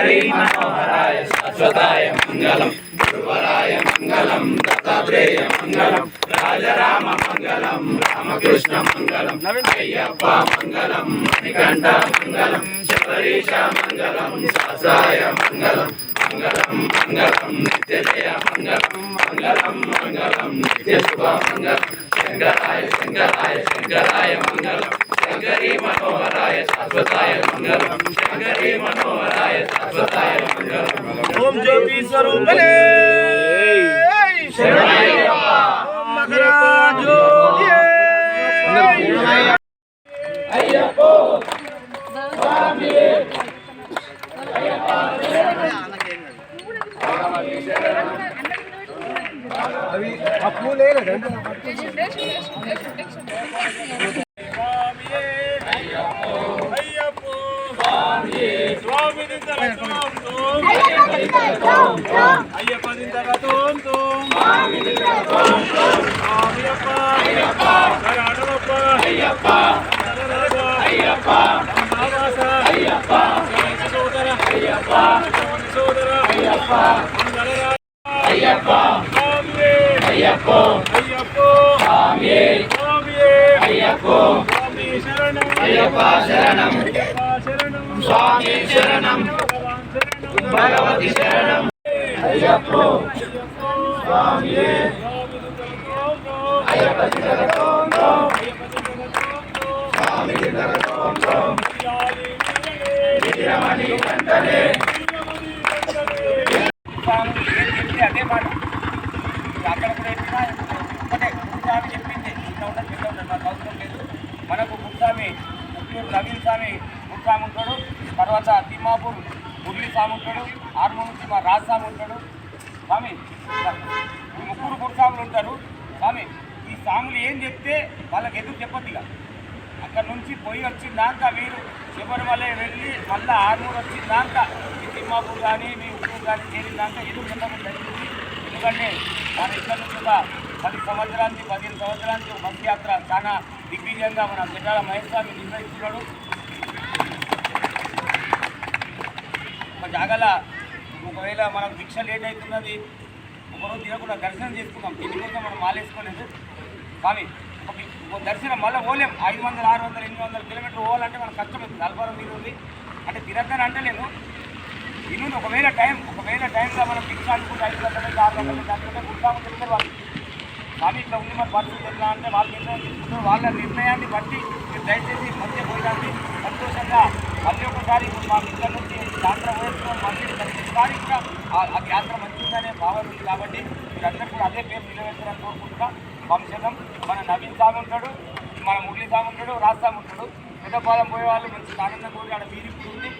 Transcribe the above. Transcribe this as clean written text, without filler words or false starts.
శంకరీ మనోహరాయ శాశ్వతాయ మంగళం గురువరాయ మంగళం దత్తాత్రేయ మంగళం రాజరామ మంగళం రామకృష్ణ మంగళం అయ్యప్ప మంగళం మణికంఠ మంగళం శబరీష మంగళం శాసాయ మంగళం మంగళం మంగళం నిత్యజయ మంగళం మంగళం మంగళం నిత్యశుభ మంగళం శంకరాయ శంకరాయ శంకరాయ మంగళం శంకరీ మనోహరాయ శాశ్వతాయ మంగళం శంకరీ మనోహరాయ శాశ్వతాయ మంగళం ఓం జ్యోతి స్వరూపనే శరణయ్యప్ప ఓం మకరాజో అయ్యప్ప స్వామి అయ్యప్ప అవి అప్పు లేదు శరణం స్వామి శరణం భగవతి శరణం అయ్యప్ప స్వామి అయ్యప్ప స్వామి విగ్రహమణి కంటనే అదే మాట అక్కడ కూడా ఒకటే గురుస్వామి చెప్పింది చిన్న ఉంటుంది పెద్ద ఉంటుంది మనకు అవసరం లేదు మనకు గురుస్వామి ముఖ్యుడు నవీన్ స్వామి గురుస్వామి ఉంటాడు తర్వాత తిమ్మాపూర్ మురళీ స్వామి ఉంటాడు ఆర్మూర్ నుంచి మా రాజస్వామి ఉంటాడు స్వామి ఈ ముగ్గురు గురుస్వాములు ఉంటారు స్వామి ఈ స్వాములు ఏం చెప్తే వాళ్ళకి ఎదురు చెప్పొద్దు ఇక అక్కడ నుంచి పోయి వచ్చిందాక మీరు శబరిమల వెళ్ళి మళ్ళీ ఆర్మూర్ వచ్చిందాక మీ తిమ్మాపూర్ కానీ మీ ఉత్తూరు కానీ చేరిందాక ఎదురు చెప్పడం జరిగింది ఎందుకంటే మన ఇక్కడ నుంచి ఒక 10 సంవత్సరానికి 15 సంవత్సరానికి బస్ యాత్ర చాలా దిగ్విజయంగా మన జడ్డాల మహేష్ స్వామి నిర్వహిస్తున్నాడు. ఒక జాగాల ఒకవేళ మనకు దీక్ష లేట్ అవుతున్నది ఒకరోజు తినకుండా దర్శనం చేసుకున్నాం దీనికోసం మనం మాలేసుకోలేదు కానీ ఒక దర్శనం మళ్ళీ పోలేం 500, 600, 800 కిలోమీటర్లు పోవాలంటే మనకు కష్టమవుతుంది. అల్పారం మీద ఉంది అంటే తిరగదని అంటే నేను ఇల్లు ఒకవేళ టైంగా మనం దీక్ష అనుకుంటే 5 గంటలు 6 గంటలు దాంట్లో గుర్తాము చెప్తారు వాళ్ళు కానీ ఇట్లా ఉంది మన పరిస్థితి ఎట్లా అంటే వాళ్ళు నిర్ణయం తీసుకుంటారు. వాళ్ళ నిర్ణయాన్ని బట్టి మీరు దయచేసి మధ్య పోయడానికి సంతోషంగా మళ్ళీ ఒకసారి మా మిత్రుల నుంచి యాత్ర పోయేస్తున్నాం మంచిది ప్రతిసారి ఇంకా ఆ యాత్ర మంచిగానే భావన ఉంది కాబట్టి మీరందరూ కూడా అదే పేరు నిలబెట్టారని కోరుకుంటున్నా. వంశం మన నవీన్ స్వామి ఉంటాడు, మన మురళీ స్వామి ఉంటాడు, రాజ్ స్వామి ఉంటాడు. పెద్దపాలెం పోయే వాళ్ళు మంచి ఆనందం కోరి ఆడ వీరి ఉంది.